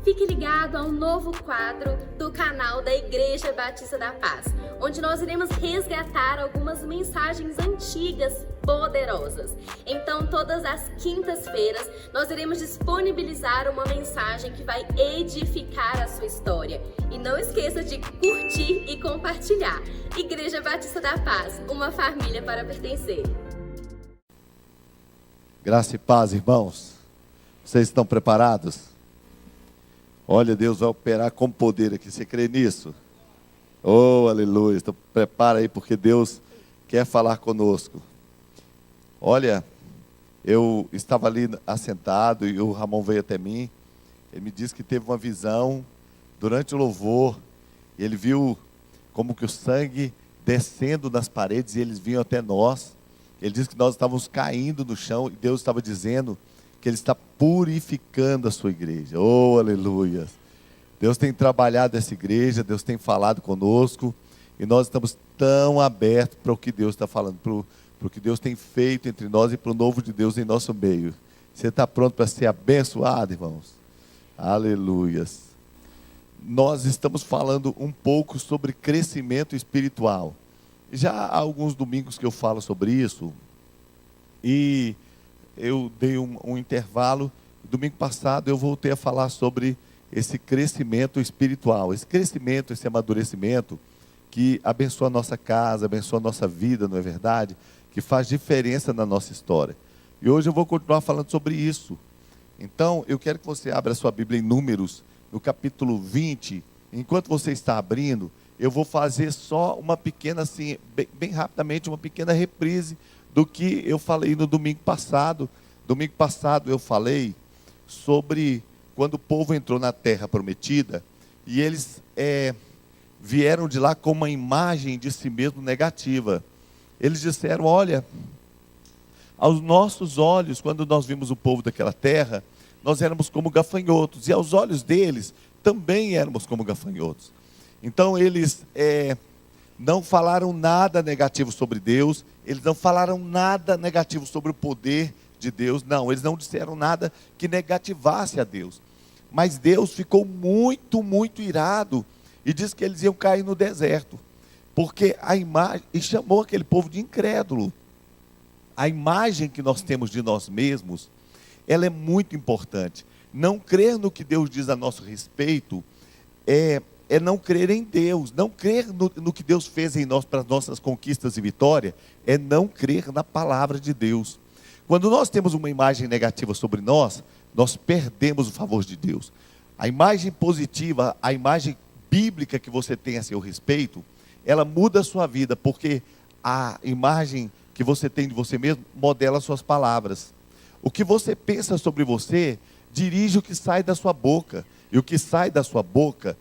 Fique ligado ao novo quadro do canal da Igreja Batista da Paz, onde nós iremos resgatar algumas mensagens antigas poderosas. Então, todas as quintas-feiras, nós iremos disponibilizar uma mensagem que vai edificar a sua história. E não esqueça de curtir e compartilhar. Igreja Batista da Paz, uma família para pertencer. Graça e paz, irmãos. Vocês estão preparados? Olha, Deus vai operar com poder aqui. Você crê nisso? Oh, aleluia. Então, prepara aí, porque Deus quer falar conosco. Olha, eu estava ali assentado e o Ramon veio até mim. Ele me disse que teve uma visão durante o louvor. E ele viu como que o sangue descendo nas paredes e eles vinham até nós. Ele disse que nós estávamos caindo no chão e Deus estava dizendo que Ele está purificando a sua igreja. Oh, aleluia! Deus tem trabalhado essa igreja, Deus tem falado conosco e nós estamos tão abertos para o que Deus está falando, para o que Deus tem feito entre nós e para o novo de Deus em nosso meio. Você está pronto para ser abençoado, irmãos? Aleluias! Nós estamos falando um pouco sobre crescimento espiritual. Já há alguns domingos que eu falo sobre isso, e eu dei um intervalo. Domingo passado eu voltei a falar sobre esse crescimento espiritual, esse crescimento, esse amadurecimento, que abençoa a nossa casa, abençoa a nossa vida, não é verdade? Que faz diferença na nossa história. E hoje eu vou continuar falando sobre isso. Então, eu quero que você abra a sua Bíblia em Números, no capítulo 20, enquanto você está abrindo, eu vou fazer só uma pequena, assim, bem rapidamente, uma pequena reprise do que eu falei no domingo passado. Domingo passado eu falei sobre quando o povo entrou na terra prometida e eles vieram de lá com uma imagem de si mesmo negativa. Eles disseram, olha, aos nossos olhos, quando nós vimos o povo daquela terra, nós éramos como gafanhotos, e aos olhos deles também éramos como gafanhotos. Então eles não falaram nada negativo sobre Deus, eles não falaram nada negativo sobre o poder de Deus, não, eles não disseram nada que negativasse a Deus. Mas Deus ficou muito, muito irado e disse que eles iam cair no deserto, porque a imagem, e chamou aquele povo de incrédulo. A imagem que nós temos de nós mesmos, ela é muito importante. Não crer no que Deus diz a nosso respeito é não crer em Deus, não crer no que Deus fez em nós para as nossas conquistas e vitória, é não crer na palavra de Deus. Quando nós temos uma imagem negativa sobre nós, nós perdemos o favor de Deus. A imagem positiva, a imagem bíblica que você tem a seu respeito, ela muda a sua vida, porque a imagem que você tem de você mesmo modela as suas palavras. O que você pensa sobre você dirige o que sai da sua boca, e o que sai da sua boca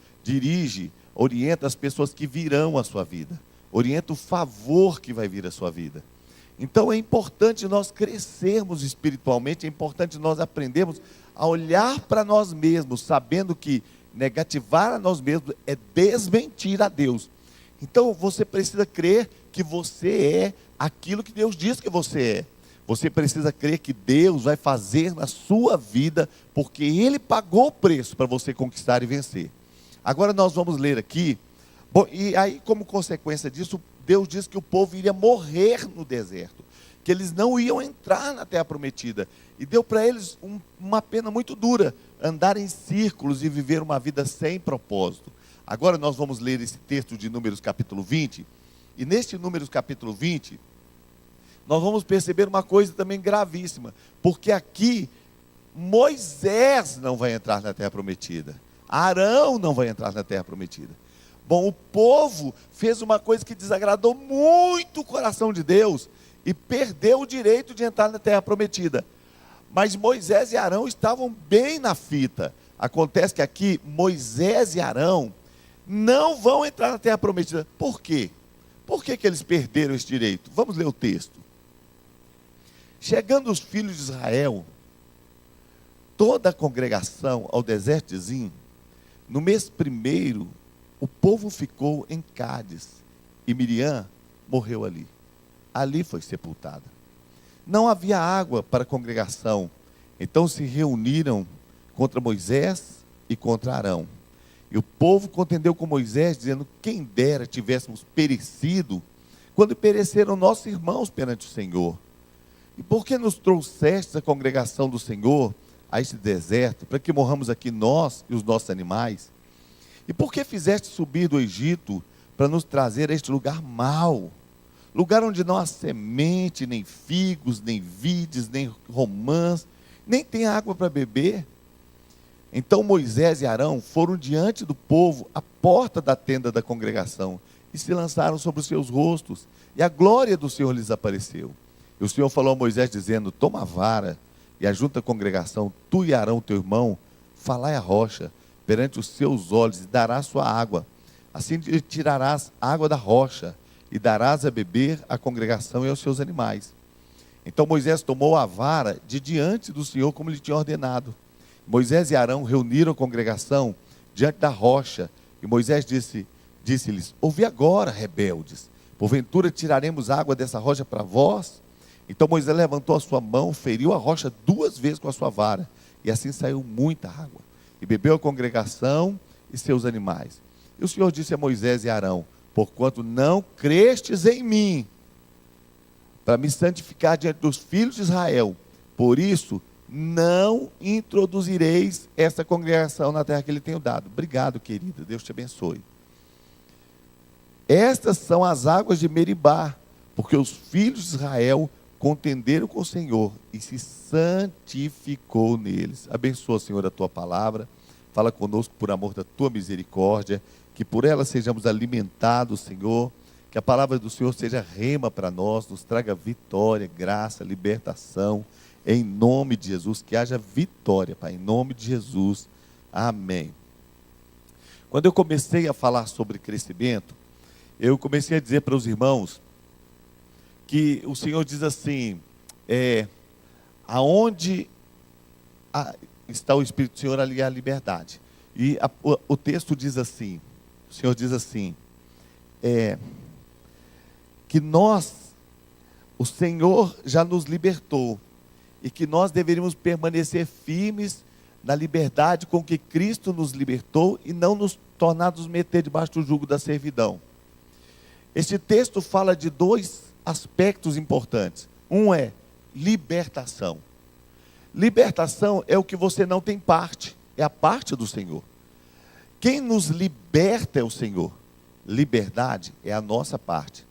orienta as pessoas que virão à sua vida, orienta o favor que vai vir à sua vida. Então é importante nós crescermos espiritualmente, é importante nós aprendermos a olhar para nós mesmos, sabendo que negativar a nós mesmos é desmentir a Deus. Então você precisa crer que você é aquilo que Deus diz que você é. Você precisa crer que Deus vai fazer na sua vida, porque Ele pagou o preço para você conquistar e vencer. Agora nós vamos ler aqui, e aí como consequência disso, Deus disse que o povo iria morrer no deserto, que eles não iam entrar na terra prometida, e deu para eles uma pena muito dura, andar em círculos e viver uma vida sem propósito. Agora nós vamos ler esse texto de Números capítulo 20, e neste Números capítulo 20, nós vamos perceber uma coisa também gravíssima, porque aqui Moisés não vai entrar na terra prometida, Arão não vai entrar na terra prometida. Bom, o povo fez uma coisa que desagradou muito o coração de Deus e perdeu o direito de entrar na terra prometida. Mas Moisés e Arão estavam bem na fita. Acontece que aqui Moisés e Arão não vão entrar na terra prometida. Por quê? Por que eles perderam esse direito? Vamos ler o texto. Chegando os filhos de Israel, toda a congregação ao deserto de Zim, no mês primeiro, o povo ficou em Cádiz, e Miriam morreu ali. Ali foi sepultada. Não havia água para a congregação, então se reuniram contra Moisés e contra Arão. E o povo contendeu com Moisés, dizendo: quem dera tivéssemos perecido, quando pereceram nossos irmãos perante o Senhor. E por que nos trouxeste a congregação do Senhor a este deserto, para que morramos aqui nós e os nossos animais? E por que fizeste subir do Egito, para nos trazer a este lugar mau? Lugar onde não há semente, nem figos, nem vides, nem romãs, nem tem água para beber. Então Moisés e Arão foram diante do povo à porta da tenda da congregação e se lançaram sobre os seus rostos, e a glória do Senhor lhes apareceu. E o Senhor falou a Moisés dizendo: toma a vara e ajunta a congregação, tu e Arão teu irmão, falai a rocha perante os seus olhos e darás sua água. Assim tirarás água da rocha e darás a beber à congregação e aos seus animais. Então Moisés tomou a vara de diante do Senhor, como lhe tinha ordenado. Moisés e Arão reuniram a congregação diante da rocha, e Moisés disse-lhes: ouvi agora, rebeldes, porventura tiraremos água dessa rocha para vós? Então Moisés levantou a sua mão, feriu a rocha 2 vezes com a sua vara, e assim saiu muita água, e bebeu a congregação e seus animais. E o Senhor disse a Moisés e Arão: porquanto não crestes em mim, para me santificar diante dos filhos de Israel, por isso não introduzireis essa congregação na terra que ele tenho dado. Obrigado, querida, Deus te abençoe. Estas são as águas de Meribá, porque os filhos de Israel contenderam com o Senhor e se santificou neles. Abençoa, Senhor, a tua palavra, fala conosco por amor da tua misericórdia, que por ela sejamos alimentados, Senhor, que a palavra do Senhor seja rema para nós, nos traga vitória, graça, libertação, em nome de Jesus, que haja vitória, Pai, em nome de Jesus, amém. Quando eu comecei a falar sobre crescimento, eu comecei a dizer para os irmãos, que o Senhor diz assim, aonde está o Espírito do Senhor, ali há a liberdade. E o texto diz assim, o Senhor diz assim, que o Senhor já nos libertou, e que nós deveríamos permanecer firmes na liberdade com que Cristo nos libertou, e não nos tornados meter debaixo do jugo da servidão. Este texto fala de 2 aspectos importantes. Um é libertação. Libertação é o que você não tem parte, é a parte do Senhor. Quem nos liberta é o Senhor. Liberdade é a nossa parte.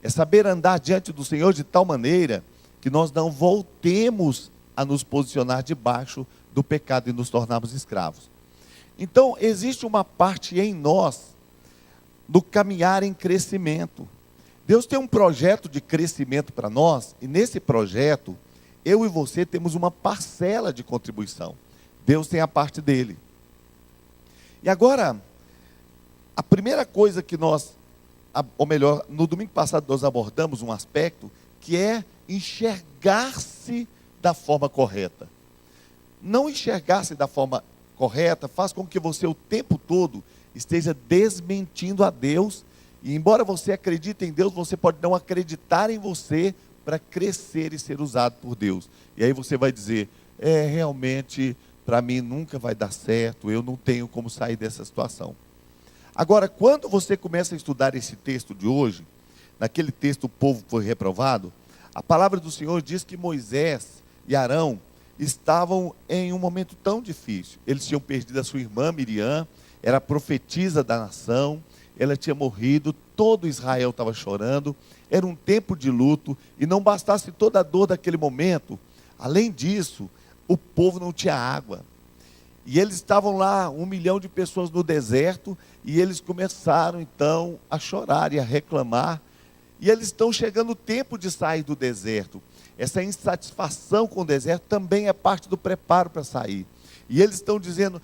É saber andar diante do Senhor de tal maneira que nós não voltemos a nos posicionar debaixo do pecado e nos tornarmos escravos. Então, existe uma parte em nós, no caminhar em crescimento. Deus tem um projeto de crescimento para nós, e nesse projeto, eu e você temos uma parcela de contribuição. Deus tem a parte dele. E agora, a primeira coisa que nós, ou melhor, no domingo passado nós abordamos um aspecto, que é enxergar-se da forma correta. Não enxergar-se da forma correta faz com que você o tempo todo esteja desmentindo a Deus, e embora você acredite em Deus, você pode não acreditar em você para crescer e ser usado por Deus. E aí você vai dizer, realmente, para mim nunca vai dar certo, eu não tenho como sair dessa situação. Agora, quando você começa a estudar esse texto de hoje, naquele texto o povo foi reprovado, a palavra do Senhor diz que Moisés e Arão estavam em um momento tão difícil. Eles tinham perdido a sua irmã Miriam, era profetisa da nação, ela tinha morrido, todo Israel estava chorando, era um tempo de luto, e não bastasse toda a dor daquele momento, além disso, o povo não tinha água. E eles estavam lá, 1 milhão de pessoas no deserto, e eles começaram então a chorar e a reclamar, e eles estão chegando o tempo de sair do deserto. Essa insatisfação com o deserto também é parte do preparo para sair. E eles estão dizendo,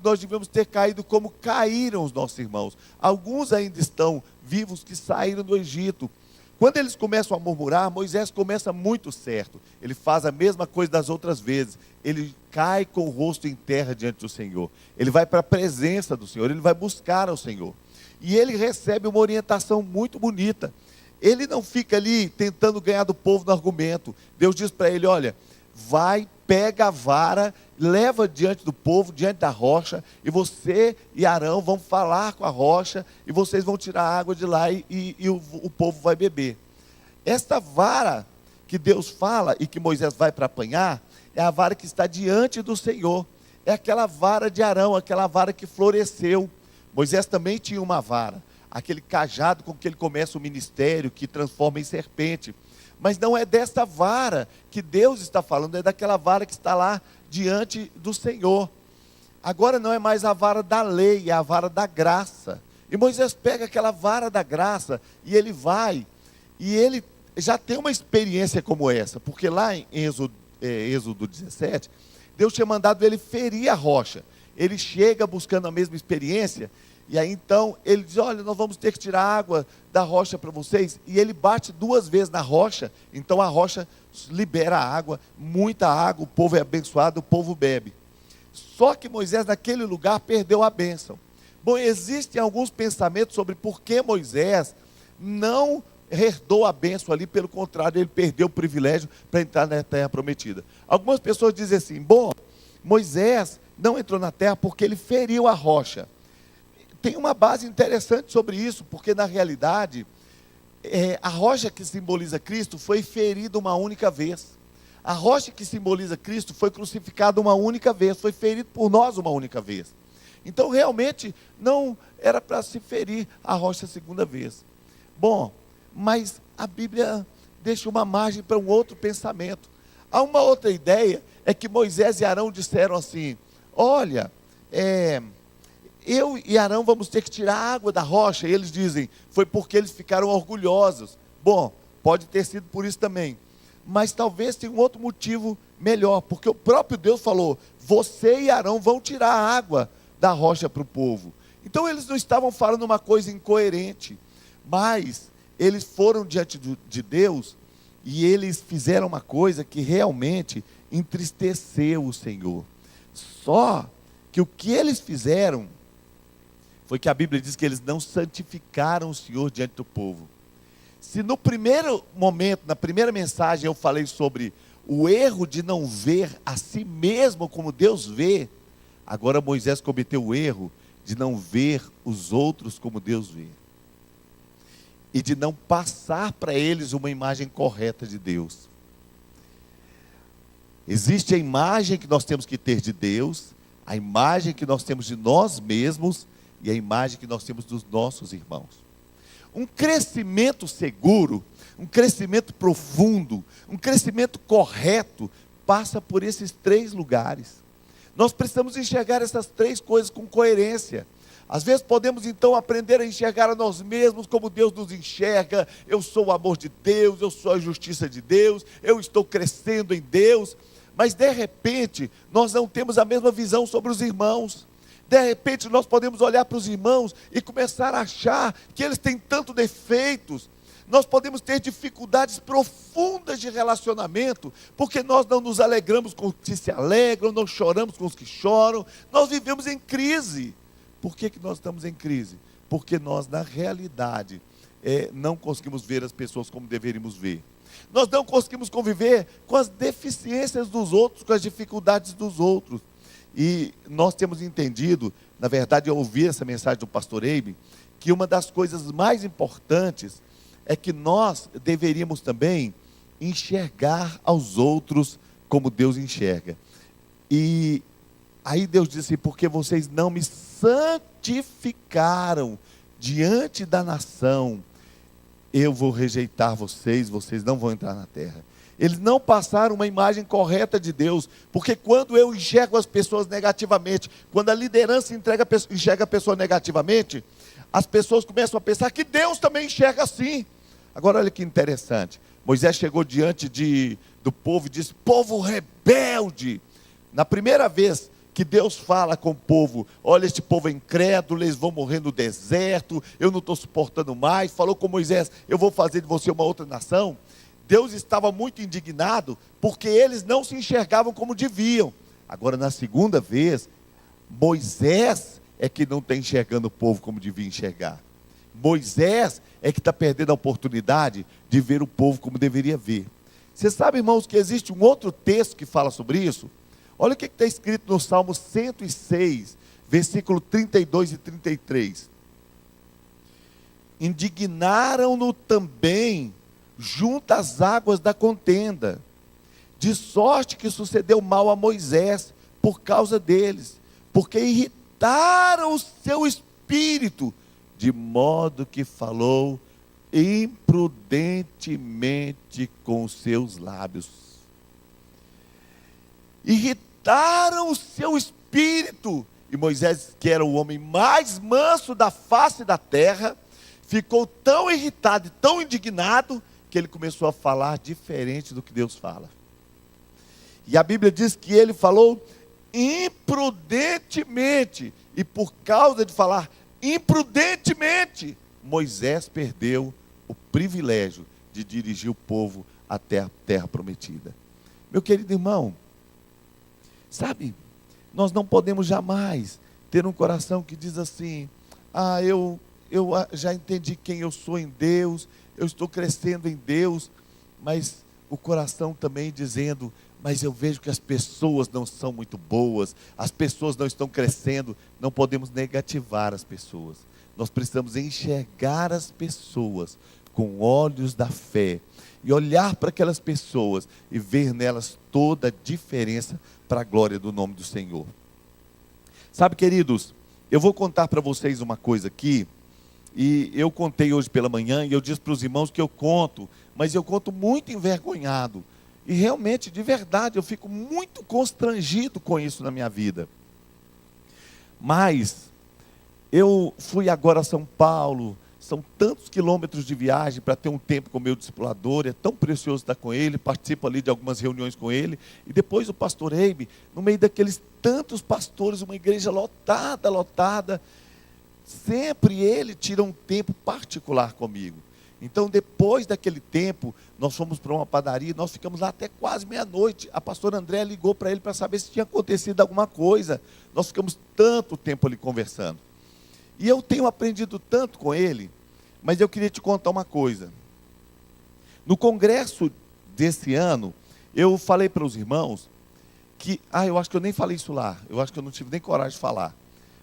nós devemos ter caído como caíram os nossos irmãos. Alguns ainda estão vivos que saíram do Egito. Quando eles começam a murmurar, Moisés começa muito certo. Ele faz a mesma coisa das outras vezes. Ele cai com o rosto em terra diante do Senhor. Ele vai para a presença do Senhor, ele vai buscar ao Senhor. E ele recebe uma orientação muito bonita. Ele não fica ali tentando ganhar do povo no argumento. Deus diz para ele, olha, vai, pega a vara, leva diante do povo, diante da rocha, e você e Arão vão falar com a rocha, e vocês vão tirar a água de lá, e o povo vai beber. Esta vara que Deus fala, e que Moisés vai para apanhar, é a vara que está diante do Senhor. É aquela vara de Arão, aquela vara que floresceu. Moisés também tinha uma vara, aquele cajado com que ele começa o ministério, que transforma em serpente. Mas não é dessa vara que Deus está falando, é daquela vara que está lá diante do Senhor. Agora não é mais a vara da lei, é a vara da graça. E Moisés pega aquela vara da graça e ele vai, e ele já tem uma experiência como essa, porque lá em Êxodo 17, Deus tinha mandado ele ferir a rocha. Ele chega buscando a mesma experiência, e aí então ele diz: olha, nós vamos ter que tirar água da rocha para vocês. E ele bate 2 vezes na rocha, então a rocha libera água, muita água, o povo é abençoado, o povo bebe. Só que Moisés naquele lugar perdeu a bênção. Bom, existem alguns pensamentos sobre por que Moisés não herdou a bênção ali, pelo contrário, ele perdeu o privilégio para entrar na terra prometida. Algumas pessoas dizem assim: bom, Moisés não entrou na terra porque ele feriu a rocha. Tem uma base interessante sobre isso, porque na realidade, a rocha que simboliza Cristo foi ferida uma única vez. A rocha que simboliza Cristo foi crucificada uma única vez, foi ferido por nós uma única vez. Então realmente não era para se ferir a rocha a segunda vez. Bom, mas a Bíblia deixa uma margem para um outro pensamento. Há uma outra ideia, é que Moisés e Arão disseram assim: olha, eu e Arão vamos ter que tirar a água da rocha. E eles dizem: foi porque eles ficaram orgulhosos. Bom, pode ter sido por isso também, mas talvez tenha um outro motivo melhor, porque o próprio Deus falou: você e Arão vão tirar a água da rocha para o povo. Então eles não estavam falando uma coisa incoerente, mas eles foram diante de Deus e eles fizeram uma coisa que realmente entristeceu o Senhor. Só que o que eles fizeram foi que a Bíblia diz que eles não santificaram o Senhor diante do povo. Se no primeiro momento, na primeira mensagem, eu falei sobre o erro de não ver a si mesmo como Deus vê, agora Moisés cometeu o erro de não ver os outros como Deus vê. E de não passar para eles uma imagem correta de Deus. Existe a imagem que nós temos que ter de Deus, a imagem que nós temos de nós mesmos e a imagem que nós temos dos nossos irmãos. Um crescimento seguro, um crescimento profundo, um crescimento correto, passa por esses 3 lugares. Nós precisamos enxergar essas 3 coisas com coerência. Às vezes podemos então aprender a enxergar a nós mesmos como Deus nos enxerga. Eu sou o amor de Deus, eu sou a justiça de Deus, eu estou crescendo em Deus. Mas de repente nós não temos a mesma visão sobre os irmãos. De repente nós podemos olhar para os irmãos e começar a achar que eles têm tantos defeitos. Nós podemos ter dificuldades profundas de relacionamento, porque nós não nos alegramos com os que se alegram, não choramos com os que choram. Nós vivemos em crise. Por que nós estamos em crise? Porque nós, na realidade, não conseguimos ver as pessoas como deveríamos ver. Nós não conseguimos conviver com as deficiências dos outros, com as dificuldades dos outros. E nós temos entendido, na verdade eu ouvi essa mensagem do pastor Eibe, que uma das coisas mais importantes é que nós deveríamos também enxergar aos outros como Deus enxerga. E aí Deus disse: porque vocês não me santificaram diante da nação, eu vou rejeitar vocês, vocês não vão entrar na terra. Eles não passaram uma imagem correta de Deus, porque quando eu enxergo as pessoas negativamente, quando a liderança enxerga a pessoa negativamente, as pessoas começam a pensar que Deus também enxerga assim. Agora olha que interessante, Moisés chegou diante do povo e disse: povo rebelde. Na primeira vez que Deus fala com o povo: olha, este povo é incrédulo, eles vão morrer no deserto, eu não estou suportando mais. Falou com Moisés: eu vou fazer de você uma outra nação. Deus estava muito indignado, porque eles não se enxergavam como deviam. Agora na segunda vez, Moisés é que não está enxergando o povo como devia enxergar. Moisés é que está perdendo a oportunidade de ver o povo como deveria ver. Você sabe, irmãos, que existe um outro texto que fala sobre isso? Olha o que está escrito no Salmo 106, versículo 32 e 33. Indignaram-no também junto às águas da contenda, de sorte que sucedeu mal a Moisés por causa deles, porque irritaram o seu espírito, de modo que falou imprudentemente com os seus lábios. Irritaram o seu espírito, e Moisés, que era o homem mais manso da face da terra, ficou tão irritado e tão indignado, que ele começou a falar diferente do que Deus fala. E a Bíblia diz que ele falou imprudentemente, e por causa de falar imprudentemente, Moisés perdeu o privilégio de dirigir o povo até a terra prometida. Meu querido irmão, sabe, nós não podemos jamais ter um coração que diz assim: eu já entendi quem eu sou em Deus, eu estou crescendo em Deus, mas o coração também dizendo: mas eu vejo que as pessoas não são muito boas, as pessoas não estão crescendo. Não podemos negativar as pessoas, nós precisamos enxergar as pessoas com olhos da fé, e olhar para aquelas pessoas e ver nelas toda a diferença para a glória do nome do Senhor. Sabe, queridos, eu vou contar para vocês uma coisa aqui, e eu contei hoje pela manhã, e eu disse para os irmãos que eu conto, mas eu conto muito envergonhado, e realmente, de verdade, eu fico muito constrangido com isso na minha vida. Mas eu fui agora a São Paulo, são tantos quilômetros de viagem para ter um tempo com o meu discipulador, é tão precioso estar com ele, participo ali de algumas reuniões com ele, e depois o pastor Eibe, no meio daqueles tantos pastores, uma igreja lotada, sempre ele tira um tempo particular comigo. Então, depois daquele tempo, nós fomos para uma padaria, nós ficamos lá até quase meia-noite. A pastora André ligou para ele para saber se tinha acontecido alguma coisa. Nós ficamos tanto tempo ali conversando. E eu tenho aprendido tanto com ele, mas eu queria te contar uma coisa. No congresso desse ano, eu falei para os irmãos que, eu acho que eu nem falei isso lá, eu acho que eu não tive nem coragem de falar.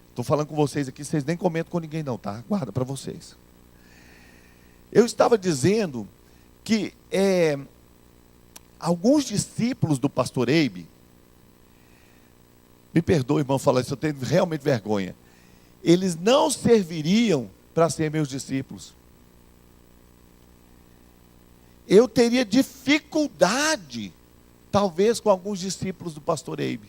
Estou falando com vocês aqui, vocês nem comentam com ninguém não, tá? Guarda para vocês. Eu estava dizendo que alguns discípulos do pastor Eibe, me perdoe, irmão, falar isso, eu tenho realmente vergonha, eles não serviriam para ser meus discípulos. Eu teria dificuldade, talvez, com alguns discípulos do pastor Eibe.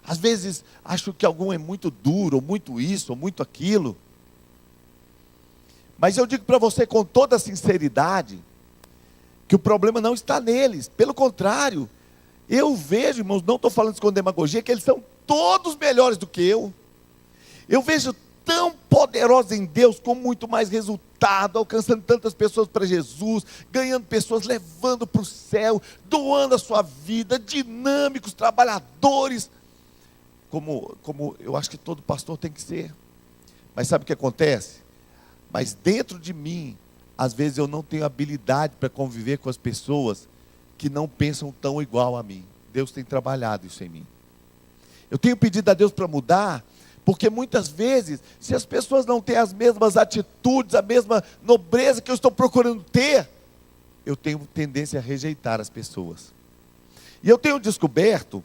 Às vezes, acho que algum é muito duro, ou muito isso, ou muito aquilo. Mas eu digo para você com toda sinceridade, que o problema não está neles. Pelo contrário, eu vejo, irmãos, não estou falando isso com demagogia, que eles são todos melhores do que eu. Eu vejo tão poderosos em Deus, com muito mais resultado, alcançando tantas pessoas para Jesus, ganhando pessoas, levando para o céu, doando a sua vida, dinâmicos, trabalhadores, como eu acho que todo pastor tem que ser. Mas sabe o que acontece? Mas dentro de mim, às vezes eu não tenho habilidade para conviver com as pessoas que não pensam tão igual a mim. Deus tem trabalhado isso em mim. Eu tenho pedido a Deus para mudar, porque muitas vezes, se as pessoas não têm as mesmas atitudes, a mesma nobreza que eu estou procurando ter, eu tenho tendência a rejeitar as pessoas. E eu tenho descoberto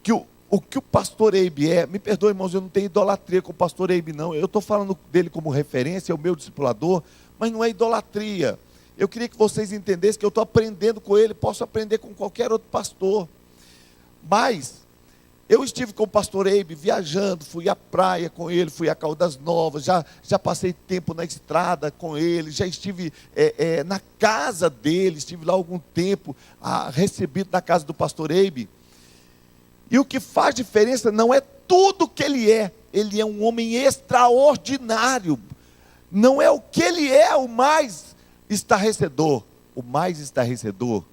que o que o pastor Eibe me perdoe, irmãos, eu não tenho idolatria com o pastor Eibe, não. Eu estou falando dele como referência, é o meu discipulador, mas não é idolatria. Eu queria que vocês entendessem que eu estou aprendendo com ele, posso aprender com qualquer outro pastor. Mas eu estive com o pastor Eibe viajando, fui à praia com ele, fui a Caldas Novas, já passei tempo na estrada com ele, já estive na casa dele, estive lá algum tempo, recebido na casa do pastor Eibe. E o que faz diferença não é tudo que ele é um homem extraordinário. Não é o que ele é o mais estarrecedor. O mais estarrecedor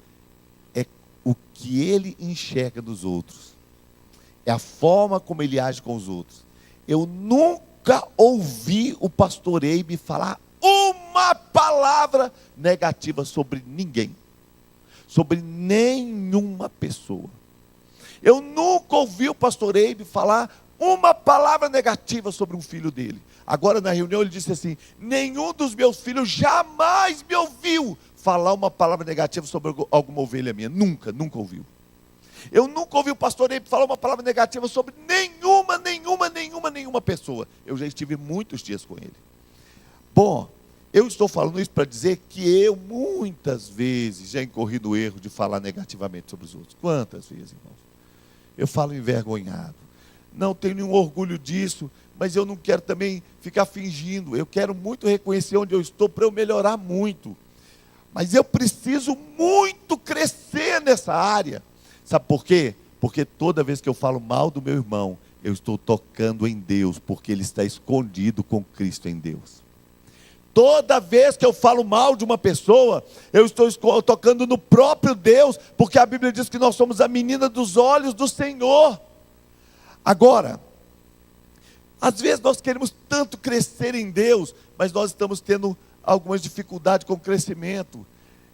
é o que ele enxerga dos outros. É a forma como ele age com os outros. Eu nunca ouvi o pastor Eibe falar uma palavra negativa sobre ninguém. sobre nenhuma pessoa. Eu nunca ouvi o pastor Eibe falar uma palavra negativa sobre um filho dele. Agora na reunião ele disse assim: nenhum dos meus filhos jamais me ouviu falar uma palavra negativa sobre alguma ovelha minha. Nunca ouviu. Eu nunca ouvi o pastor Eibe falar uma palavra negativa sobre nenhuma pessoa. Eu já estive muitos dias com ele. Bom, eu estou falando isso para dizer que eu muitas vezes já incorri no erro de falar negativamente sobre os outros. Quantas vezes, irmãos? Eu falo envergonhado. Não tenho nenhum orgulho disso, mas eu não quero também ficar fingindo. Eu quero muito reconhecer onde eu estou para eu melhorar muito. Mas eu preciso muito crescer nessa área. Sabe por quê? Porque toda vez que eu falo mal do meu irmão, eu estou tocando em Deus, porque ele está escondido com Cristo em Deus. Toda vez que eu falo mal de uma pessoa, eu estou tocando no próprio Deus, porque a Bíblia diz que nós somos a menina dos olhos do Senhor. Agora, às vezes nós queremos tanto crescer em Deus, mas nós estamos tendo algumas dificuldades com o crescimento.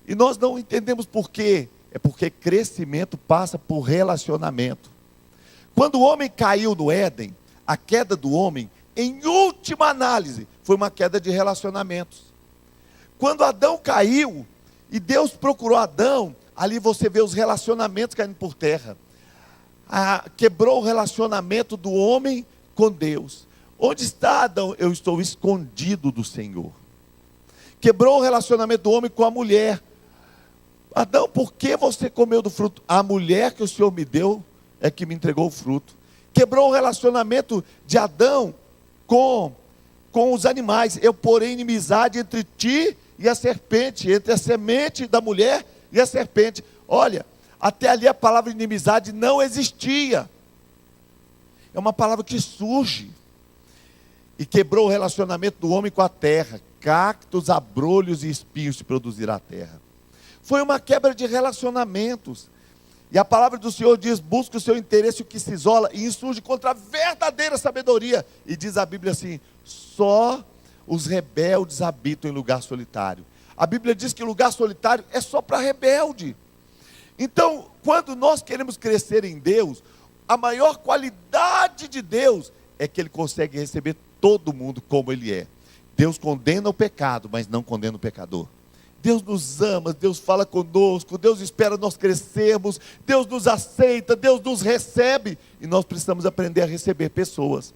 E nós não entendemos por quê. É porque crescimento passa por relacionamento. Quando o homem caiu no Éden, a queda do homem, em última análise, foi uma queda de relacionamentos. Quando Adão caiu, e Deus procurou Adão, ali você vê os relacionamentos caindo por terra. Quebrou o relacionamento do homem com Deus. Onde está Adão? Eu estou escondido do Senhor. Quebrou o relacionamento do homem com a mulher. Adão, por que você comeu do fruto? A mulher que o Senhor me deu é que me entregou o fruto. Quebrou o relacionamento de Adão com os animais. Eu porei inimizade entre ti e a serpente, entre a semente da mulher e a serpente. Olha, até ali a palavra inimizade não existia. É uma palavra que surge. E quebrou o relacionamento do homem com a terra. Cactos, abrolhos e espinhos se produzirá a terra. Foi uma quebra de relacionamentos. E a palavra do Senhor diz: busca o seu interesse, o que se isola, e insurge contra a verdadeira sabedoria. E diz a Bíblia assim: só os rebeldes habitam em lugar solitário. A Bíblia diz que lugar solitário é só para rebelde. Então, quando nós queremos crescer em Deus, a maior qualidade de Deus é que Ele consegue receber todo mundo como Ele é. Deus condena o pecado, mas não condena o pecador. Deus nos ama, Deus fala conosco, Deus espera nós crescermos, Deus nos aceita, Deus nos recebe, e nós precisamos aprender a receber pessoas.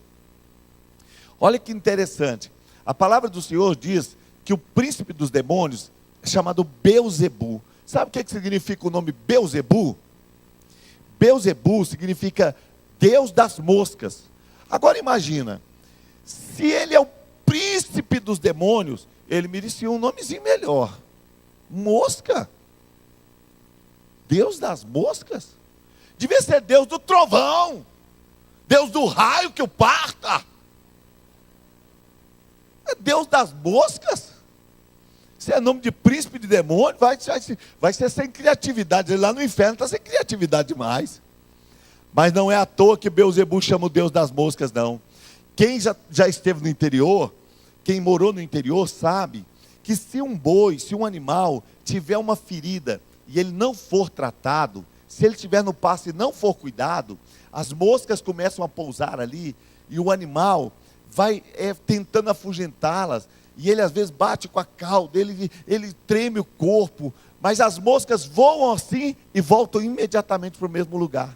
Olha que interessante, a palavra do Senhor diz que o príncipe dos demônios é chamado Beelzebu. Sabe o que significa o nome Beelzebu? Beelzebu significa Deus das moscas. Agora imagina, se ele é o príncipe dos demônios, ele merecia um nomezinho melhor. Mosca? Deus das moscas? Devia ser Deus do trovão, Deus do raio que o parta. É Deus das moscas? Se é nome de príncipe de demônio, vai ser sem criatividade. Ele lá no inferno está sem criatividade demais. Mas não é à toa que Beelzebu chama o Deus das moscas, não. Quem já esteve no interior, quem morou no interior sabe que se um boi, se um animal tiver uma ferida e ele não for tratado, se ele estiver no pasto e não for cuidado, as moscas começam a pousar ali e o animal vai tentando afugentá-las, e ele às vezes bate com a cauda, ele treme o corpo, mas as moscas voam assim e voltam imediatamente para o mesmo lugar.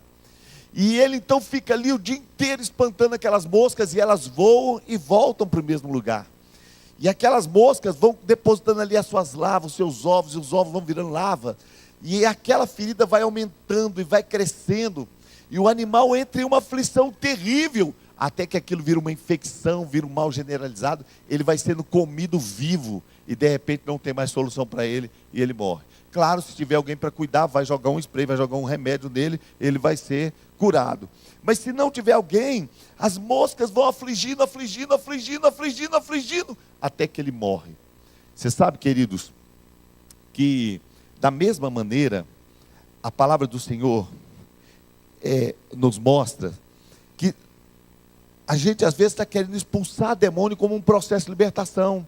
E ele então fica ali o dia inteiro espantando aquelas moscas, e elas voam e voltam para o mesmo lugar. E aquelas moscas vão depositando ali as suas larvas, os seus ovos, e os ovos vão virando lava. E aquela ferida vai aumentando e vai crescendo. E o animal entra em uma aflição terrível, até que aquilo vira uma infecção, vira um mal generalizado. Ele vai sendo comido vivo, e de repente não tem mais solução para ele, e ele morre. Claro, se tiver alguém para cuidar, vai jogar um spray, vai jogar um remédio nele, ele vai ser curado. Mas se não tiver alguém, as moscas vão afligindo, até que ele morre. Você sabe, queridos, que da mesma maneira, a palavra do Senhor nos mostra que a gente às vezes está querendo expulsar demônio como um processo de libertação.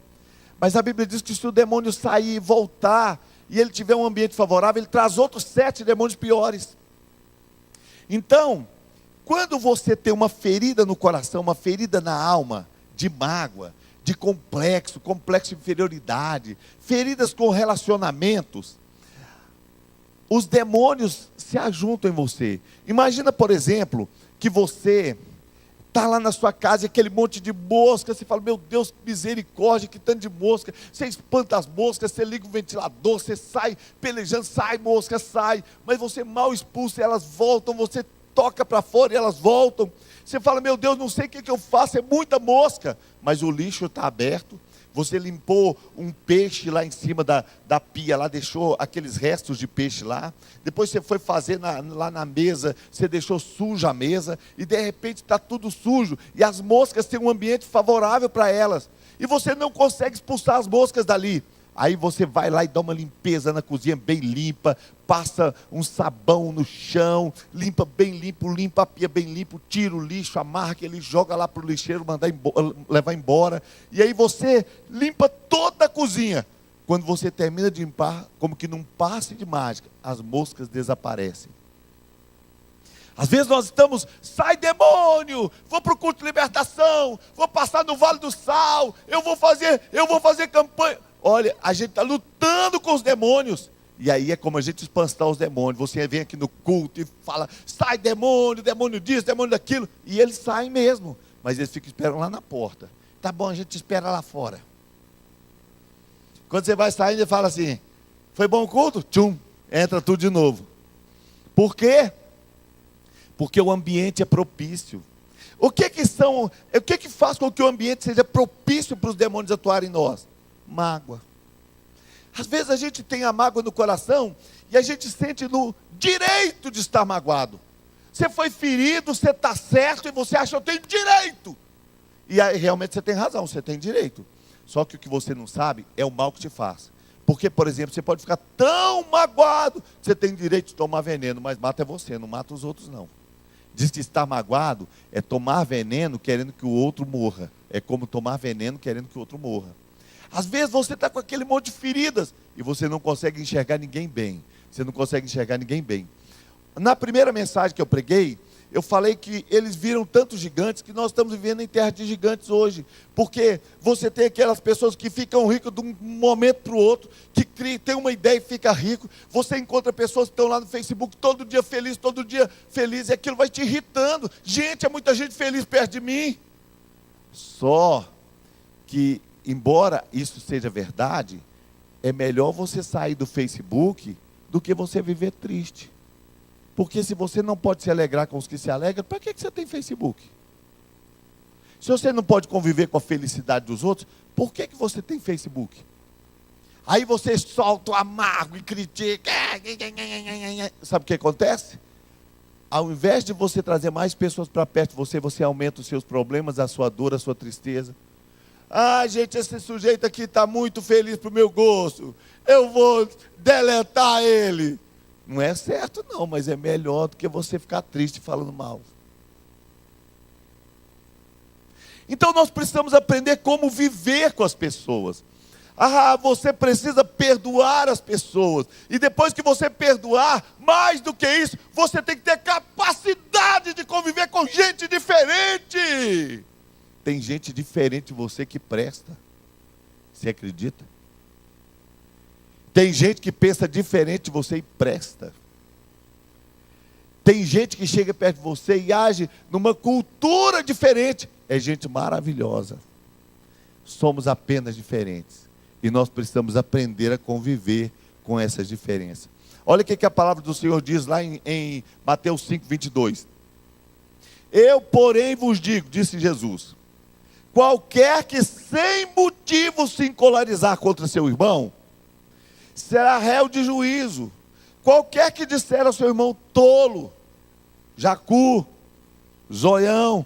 Mas a Bíblia diz que se o demônio sair e voltar, e ele tiver um ambiente favorável, ele traz outros 7 demônios piores. Então, quando você tem uma ferida no coração, uma ferida na alma, de mágoa, de complexo de inferioridade, feridas com relacionamentos, os demônios se ajuntam em você. Imagina, por exemplo, que você está lá na sua casa e aquele monte de mosca, você fala, meu Deus, que misericórdia, que tanto de mosca, você espanta as moscas, você liga o ventilador, você sai pelejando, sai mosca, sai, mas você mal expulsa e elas voltam, você toca para fora e elas voltam, você fala, meu Deus, não sei o que eu faço, é muita mosca, mas o lixo está aberto, você limpou um peixe lá em cima da pia, lá deixou aqueles restos de peixe lá, depois você foi fazer lá na mesa, você deixou suja a mesa, e de repente está tudo sujo, e as moscas têm um ambiente favorável para elas, e você não consegue expulsar as moscas dali. Aí você vai lá e dá uma limpeza na cozinha bem limpa, passa um sabão no chão, limpa bem limpo, limpa a pia bem limpo, tira o lixo, amarra aquele lixo, joga lá para o lixeiro, levar embora. E aí você limpa toda a cozinha. Quando você termina de limpar, como que num passe de mágica, as moscas desaparecem. Às vezes nós estamos, sai demônio, vou para o culto de libertação, vou passar no Vale do Sal, eu vou fazer campanha. Olha, a gente está lutando com os demônios. E aí é como a gente espantar os demônios. Você vem aqui no culto e fala, sai demônio, demônio disso, demônio daquilo. E eles saem mesmo. Mas eles ficam esperando lá na porta. Tá bom, a gente espera lá fora. Quando você vai saindo, ele fala assim, foi bom o culto? Tchum, entra tudo de novo. Por quê? Porque o ambiente é propício. O que faz com que o ambiente seja propício para os demônios atuarem em nós? Mágoa. Às vezes a gente tem a mágoa no coração e a gente sente no direito de estar magoado. Você foi ferido, você está certo e você acha que eu tenho direito. E aí realmente você tem razão, você tem direito. Só que o que você não sabe é o mal que te faz. Porque, por exemplo, você pode ficar tão magoado que você tem direito de tomar veneno, mas mata você, não mata os outros não. Diz que estar magoado é tomar veneno querendo que o outro morra. É como tomar veneno querendo que o outro morra. Às vezes você está com aquele monte de feridas e você não consegue enxergar ninguém bem. Você não consegue enxergar ninguém bem. Na primeira mensagem que eu preguei, eu falei que eles viram tantos gigantes que nós estamos vivendo em terra de gigantes hoje. Porque você tem aquelas pessoas que ficam ricas de um momento para o outro, que tem uma ideia e fica rico. Você encontra pessoas que estão lá no Facebook todo dia feliz, e aquilo vai te irritando. Gente, é muita gente feliz perto de mim. Só que embora isso seja verdade, é melhor você sair do Facebook do que você viver triste. Porque se você não pode se alegrar com os que se alegram, para que você tem Facebook? Se você não pode conviver com a felicidade dos outros, por que você tem Facebook? Aí você solta o amargo e critica. Sabe o que acontece? Ao invés de você trazer mais pessoas para perto de você, você aumenta os seus problemas, a sua dor, a sua tristeza. Ah, gente, esse sujeito aqui está muito feliz para o meu gosto. Eu vou deletar ele. Não é certo não, mas é melhor do que você ficar triste falando mal. Então nós precisamos aprender como viver com as pessoas. Ah, você precisa perdoar as pessoas. E depois que você perdoar, mais do que isso, você tem que ter capacidade de conviver com gente diferente. Tem gente diferente de você que presta. Você acredita? Tem gente que pensa diferente de você e presta. Tem gente que chega perto de você e age numa cultura diferente. É gente maravilhosa. Somos apenas diferentes. E nós precisamos aprender a conviver com essas diferenças. Olha o que a palavra do Senhor diz lá em Mateus 5, 22. Eu, porém, vos digo, disse Jesus, qualquer que sem motivo se encolarizar contra seu irmão, será réu de juízo. Qualquer que disser ao seu irmão tolo, jacu, zoião,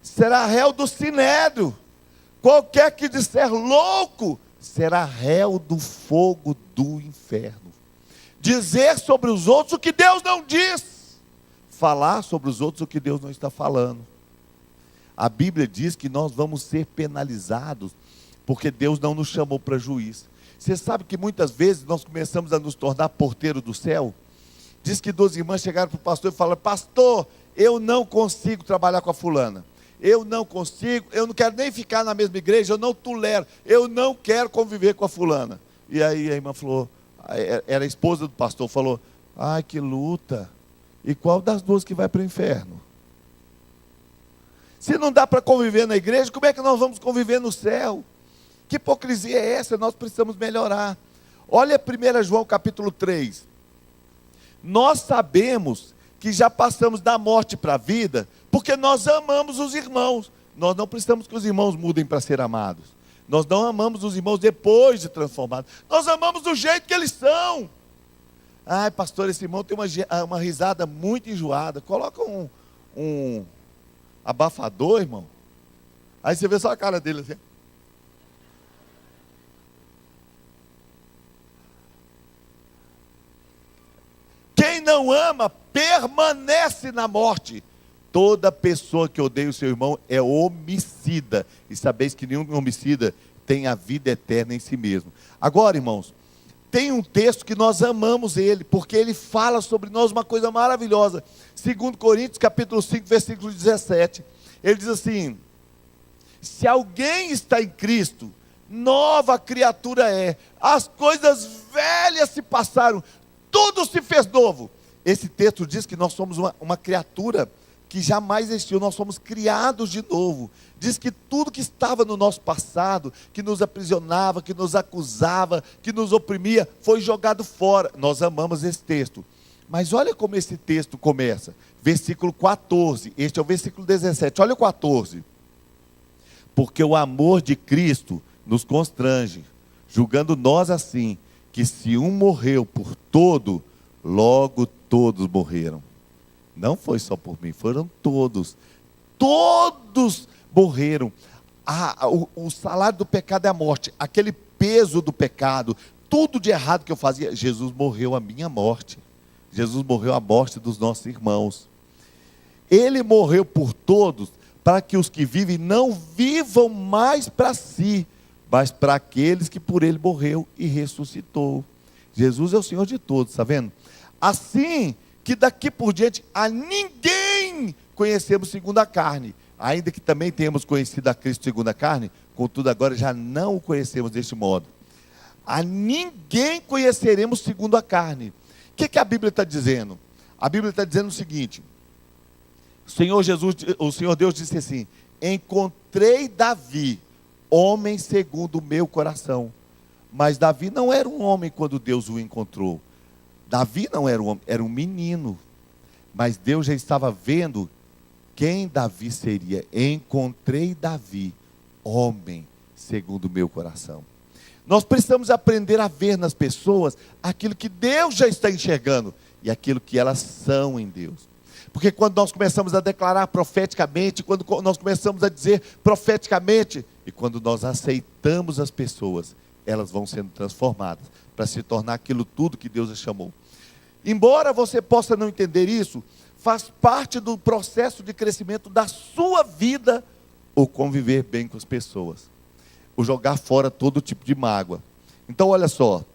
será réu do sinédrio. Qualquer que disser louco, será réu do fogo do inferno. Dizer sobre os outros o que Deus não diz, falar sobre os outros o que Deus não está falando. A Bíblia diz que nós vamos ser penalizados, porque Deus não nos chamou para juiz. Você sabe que muitas vezes nós começamos a nos tornar porteiro do céu? Diz que 2 irmãs chegaram para o pastor e falaram: pastor, eu não consigo trabalhar com a fulana. Eu não consigo, eu não quero nem ficar na mesma igreja, eu não tolero, eu não quero conviver com a fulana. E aí a irmã falou, era a esposa do pastor, falou: ai, que luta. E qual das duas que vai para o inferno? Se não dá para conviver na igreja, como é que nós vamos conviver no céu? Que hipocrisia é essa? Nós precisamos melhorar. Olha 1 João capítulo 3. Nós sabemos que já passamos da morte para a vida, porque nós amamos os irmãos. Nós não precisamos que os irmãos mudem para ser amados. Nós não amamos os irmãos depois de transformados. Nós amamos do jeito que eles são. Ai, pastor, esse irmão tem uma risada muito enjoada. Coloca um abafador, irmão. Aí você vê só a cara dele assim. Quem não ama, permanece na morte. Toda pessoa que odeia o seu irmão é homicida. E sabeis que nenhum homicida tem a vida eterna em si mesmo. Agora, irmãos, tem um texto que nós amamos ele, porque ele fala sobre nós uma coisa maravilhosa. 2 Coríntios capítulo 5, versículo 17. Ele diz assim: se alguém está em Cristo, nova criatura é. As coisas velhas se passaram, tudo se fez novo. Esse texto diz que nós somos uma criatura que jamais existiu, nós somos criados de novo. Diz que tudo que estava no nosso passado, que nos aprisionava, que nos acusava, que nos oprimia, foi jogado fora. Nós amamos esse texto. Mas olha como esse texto começa. Versículo 14, este é o versículo 17. Olha o 14. Porque o amor de Cristo nos constrange, julgando nós assim, que se um morreu por todo, logo todos morreram. Não foi só por mim, foram todos. Todos morreram. O salário do pecado é a morte. Aquele peso do pecado, tudo de errado que eu fazia, Jesus morreu a minha morte. Jesus morreu a morte dos nossos irmãos. Ele morreu por todos, para que os que vivem não vivam mais para si, mas para aqueles que por ele morreu e ressuscitou. Jesus é o Senhor de todos, está vendo? Assim que daqui por diante a ninguém conhecemos segundo a carne, ainda que também tenhamos conhecido a Cristo segundo a carne, contudo agora já não o conhecemos deste modo. A ninguém conheceremos segundo a carne. O que a Bíblia está dizendo? A Bíblia está dizendo o seguinte: o Senhor Deus disse assim: encontrei Davi, homem segundo o meu coração. Mas Davi não era um homem quando Deus o encontrou. Davi não era um homem, era um menino. Mas Deus já estava vendo quem Davi seria. Encontrei Davi, homem segundo o meu coração. Nós precisamos aprender a ver nas pessoas aquilo que Deus já está enxergando e aquilo que elas são em Deus. Porque quando nós começamos a declarar profeticamente, quando nós começamos a dizer profeticamente, e quando nós aceitamos as pessoas, elas vão sendo transformadas para se tornar aquilo tudo que Deus as chamou. Embora você possa não entender isso, faz parte do processo de crescimento da sua vida o conviver bem com as pessoas, o jogar fora todo tipo de mágoa. Então olha só,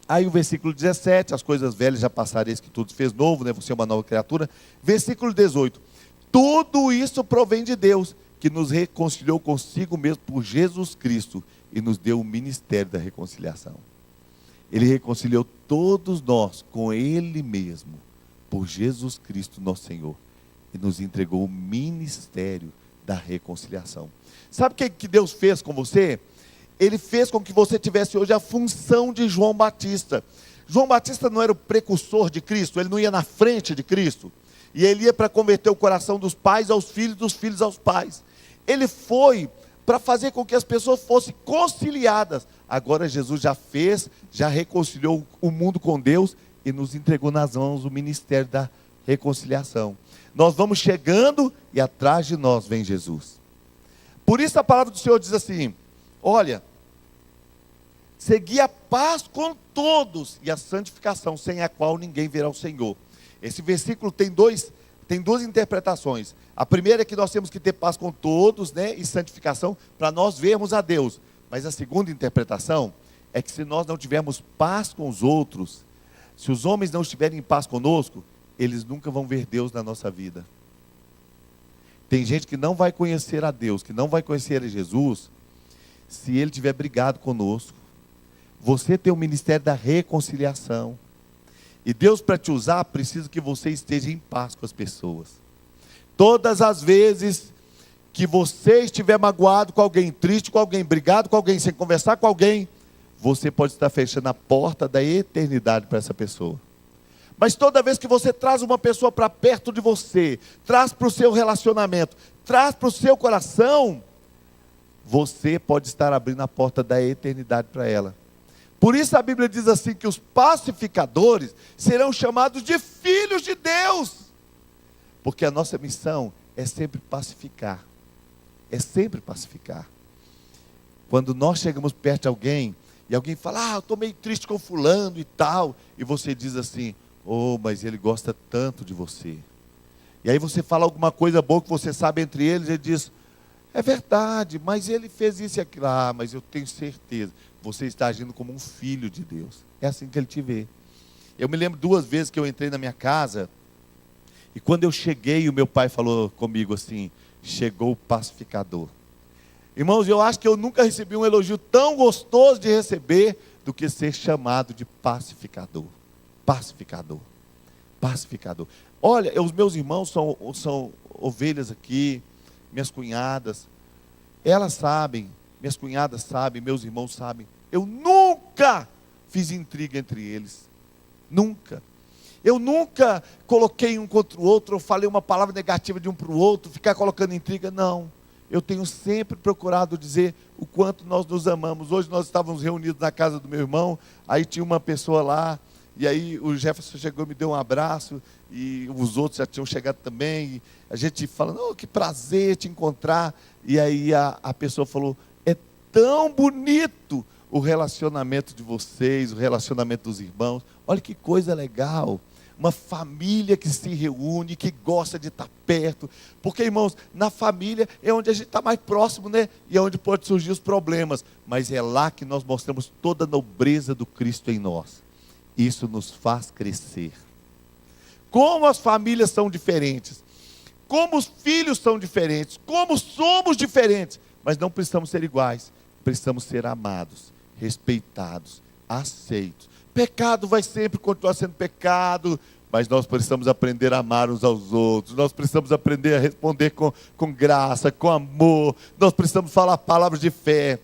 aí o versículo 17, as coisas velhas já passaram, eis que tudo fez novo, né? Você é uma nova criatura. Versículo 18, tudo isso provém de Deus, que nos reconciliou consigo mesmo por Jesus Cristo e nos deu o ministério da reconciliação. Ele reconciliou todos nós com Ele mesmo, por Jesus Cristo nosso Senhor, e nos entregou o ministério da reconciliação. Sabe o que Deus fez com você? Ele fez com que você tivesse hoje a função de João Batista. João Batista não era o precursor de Cristo, ele não ia na frente de Cristo, e ele ia para converter o coração dos pais aos filhos, dos filhos aos pais. Ele foi para fazer com que as pessoas fossem conciliadas. Agora Jesus já fez, já reconciliou o mundo com Deus e nos entregou nas mãos o ministério da reconciliação. Nós vamos chegando e atrás de nós vem Jesus. Por isso a palavra do Senhor diz assim: olha, segui a paz com todos e a santificação, sem a qual ninguém verá o Senhor. Esse versículo tem duas interpretações. A primeira é que nós temos que ter paz com todos, né, e santificação, para nós vermos a Deus. Mas a segunda interpretação é que se nós não tivermos paz com os outros, se os homens não estiverem em paz conosco, eles nunca vão ver Deus na nossa vida. Tem gente que não vai conhecer a Deus, que não vai conhecer a Jesus, se ele tiver brigado conosco. Você tem o ministério da reconciliação. E Deus, para te usar, precisa que você esteja em paz com as pessoas. Todas as vezes que você estiver magoado com alguém, triste com alguém, brigado com alguém, sem conversar com alguém, você pode estar fechando a porta da eternidade para essa pessoa. Mas toda vez que você traz uma pessoa para perto de você, traz para o seu relacionamento, traz para o seu coração, você pode estar abrindo a porta da eternidade para ela. Por isso a Bíblia diz assim, que os pacificadores serão chamados de filhos de Deus. Porque a nossa missão é sempre pacificar. É sempre pacificar. Quando nós chegamos perto de alguém, e alguém fala, eu estou meio triste com fulano e tal, e você diz assim, mas ele gosta tanto de você. E aí você fala alguma coisa boa que você sabe entre eles, e ele diz, é verdade, mas ele fez isso e aquilo. Mas eu tenho certeza, você está agindo como um filho de Deus. É assim que ele te vê. Eu me lembro 2 vezes que eu entrei na minha casa, e quando eu cheguei, o meu pai falou comigo assim, chegou o pacificador. Irmãos, eu acho que eu nunca recebi um elogio tão gostoso de receber, do que ser chamado de pacificador. Pacificador. Pacificador. Olha, os meus irmãos são ovelhas aqui, minhas cunhadas, elas sabem, minhas cunhadas sabem, meus irmãos sabem, eu nunca fiz intriga entre eles, nunca. Eu nunca coloquei um contra o outro, eu falei uma palavra negativa de um para o outro, ficar colocando intriga, não. Eu tenho sempre procurado dizer o quanto nós nos amamos. Hoje nós estávamos reunidos na casa do meu irmão, aí tinha uma pessoa lá, e aí o Jefferson chegou e me deu um abraço, e os outros já tinham chegado também, e a gente falando, que prazer te encontrar, e aí a pessoa falou, é tão bonito o relacionamento de vocês, o relacionamento dos irmãos, olha que coisa legal, uma família que se reúne, que gosta de estar perto, porque irmãos, na família é onde a gente está mais próximo, né? E é onde pode surgir os problemas, mas é lá que nós mostramos toda a nobreza do Cristo em nós. Isso nos faz crescer. Como as famílias são diferentes, como os filhos são diferentes, como somos diferentes, mas não precisamos ser iguais, precisamos ser amados, respeitados, aceitos. Pecado vai sempre continuar sendo pecado, mas nós precisamos aprender a amar uns aos outros, nós precisamos aprender a responder com graça, com amor, nós precisamos falar palavras de fé,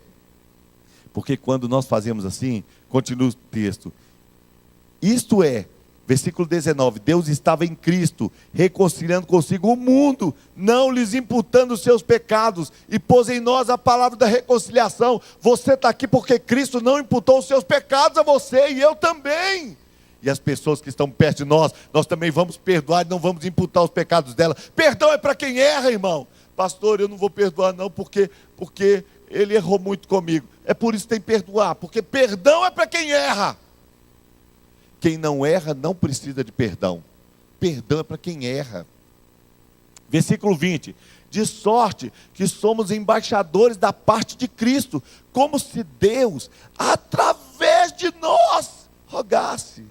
porque quando nós fazemos assim, continua o texto, isto é, versículo 19, Deus estava em Cristo, reconciliando consigo o mundo, não lhes imputando os seus pecados, e pôs em nós a palavra da reconciliação. Você está aqui porque Cristo não imputou os seus pecados a você, e eu também. E as pessoas que estão perto de nós também vamos perdoar, e não vamos imputar os pecados dela. Perdão é para quem erra, irmão. Pastor, eu não vou perdoar não, porque ele errou muito comigo. É por isso que tem que perdoar, porque perdão é para quem erra. Quem não erra não precisa de perdão. Perdão é para quem erra. Versículo 20. De sorte que somos embaixadores da parte de Cristo, como se Deus, através de nós, rogasse.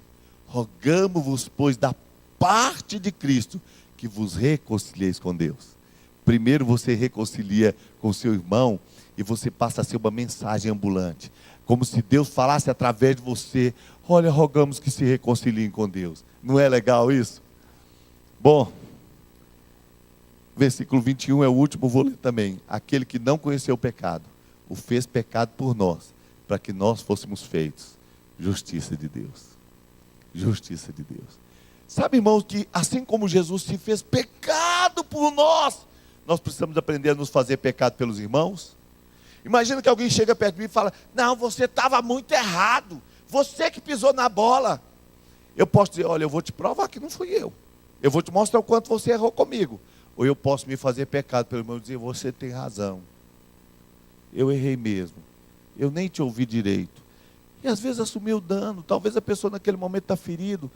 Rogamo-vos, pois, da parte de Cristo, que vos reconcilieis com Deus. Primeiro você reconcilia com seu irmão, e você passa a ser uma mensagem ambulante. Como se Deus falasse através de você, olha, rogamos que se reconciliem com Deus. Não é legal isso? Bom, versículo 21 é o último, vou ler também. Aquele que não conheceu o pecado, o fez pecado por nós, para que nós fôssemos feitos justiça de Deus. Justiça de Deus. Sabe, irmãos, que assim como Jesus se fez pecado por nós precisamos aprender a nos fazer pecado pelos irmãos. Imagina que alguém chega perto de mim e fala, não, você estava muito errado, você que pisou na bola. Eu posso dizer, olha, eu vou te provar que não fui eu vou te mostrar o quanto você errou comigo. Ou eu posso me fazer pecado pelo irmão e dizer, você tem razão, eu errei mesmo, eu nem te ouvi direito. E às vezes assumir o dano, talvez a pessoa naquele momento está ferido.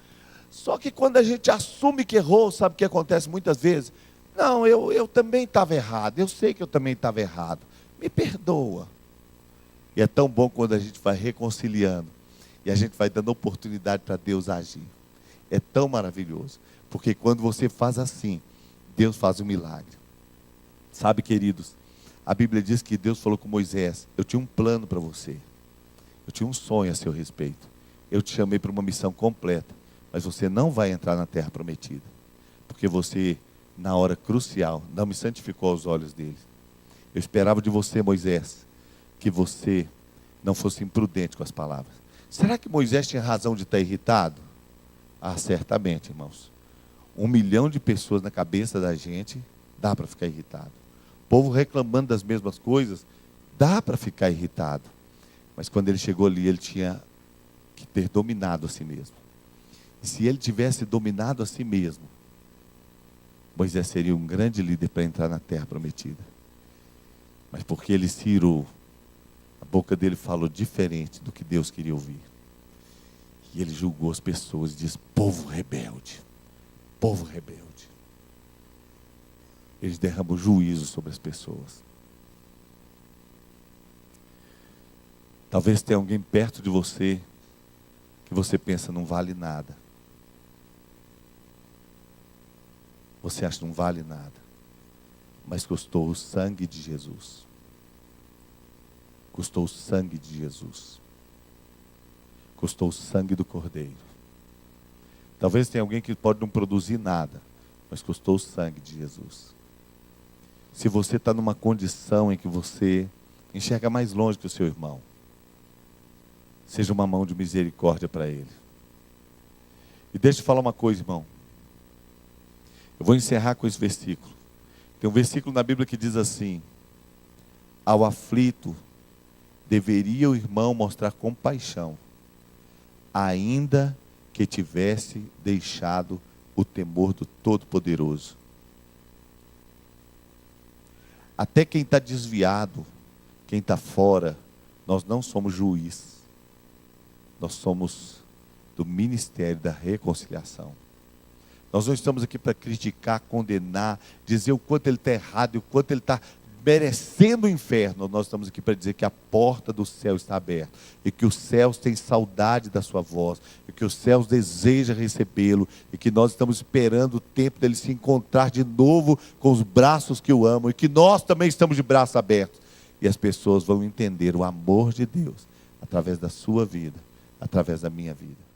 Só que quando a gente assume que errou, sabe o que acontece muitas vezes? Não, eu também estava errado, eu sei que eu também estava errado. Me perdoa. E é tão bom quando a gente vai reconciliando e a gente vai dando oportunidade para Deus agir. É tão maravilhoso, porque quando você faz assim, Deus faz um milagre. Sabe, queridos, a Bíblia diz que Deus falou com Moisés: eu tinha um plano para você, eu tinha um sonho a seu respeito, eu te chamei para uma missão completa, mas você não vai entrar na terra prometida, porque você, na hora crucial, não me santificou aos olhos dele. Eu esperava de você, Moisés, que você não fosse imprudente com as palavras. Será que Moisés tinha razão de estar irritado? Ah, certamente, irmãos. 1 milhão de pessoas na cabeça da gente, dá para ficar irritado. O povo reclamando das mesmas coisas, dá para ficar irritado. Mas quando ele chegou ali, ele tinha que ter dominado a si mesmo. E se ele tivesse dominado a si mesmo, Moisés seria um grande líder para entrar na terra prometida. Mas porque ele se irou, a boca dele falou diferente do que Deus queria ouvir. E ele julgou as pessoas e disse: povo rebelde, povo rebelde. Eles derramam juízo sobre as pessoas. Talvez tenha alguém perto de você que você pensa não vale nada. Você acha que não vale nada, mas custou o sangue de Jesus. Custou o sangue de Jesus. Custou o sangue do Cordeiro. Talvez tenha alguém que pode não produzir nada, mas custou o sangue de Jesus. Se você está numa condição em que você enxerga mais longe que o seu irmão, seja uma mão de misericórdia para ele. E deixa eu falar uma coisa, irmão. Eu vou encerrar com esse versículo. Tem um versículo na Bíblia que diz assim: ao aflito deveria o irmão mostrar compaixão, ainda que tivesse deixado o temor do Todo-Poderoso. Até quem está desviado, quem está fora, nós não somos juiz. Nós somos do ministério da reconciliação. Nós não estamos aqui para criticar, condenar, dizer o quanto ele está errado e o quanto ele está merecendo o inferno. Nós estamos aqui para dizer que a porta do céu está aberta e que os céus têm saudade da sua voz e que os céus desejam recebê-lo e que nós estamos esperando o tempo dele se encontrar de novo com os braços que o amam e que nós também estamos de braços abertos. E as pessoas vão entender o amor de Deus através da sua vida, através da minha vida.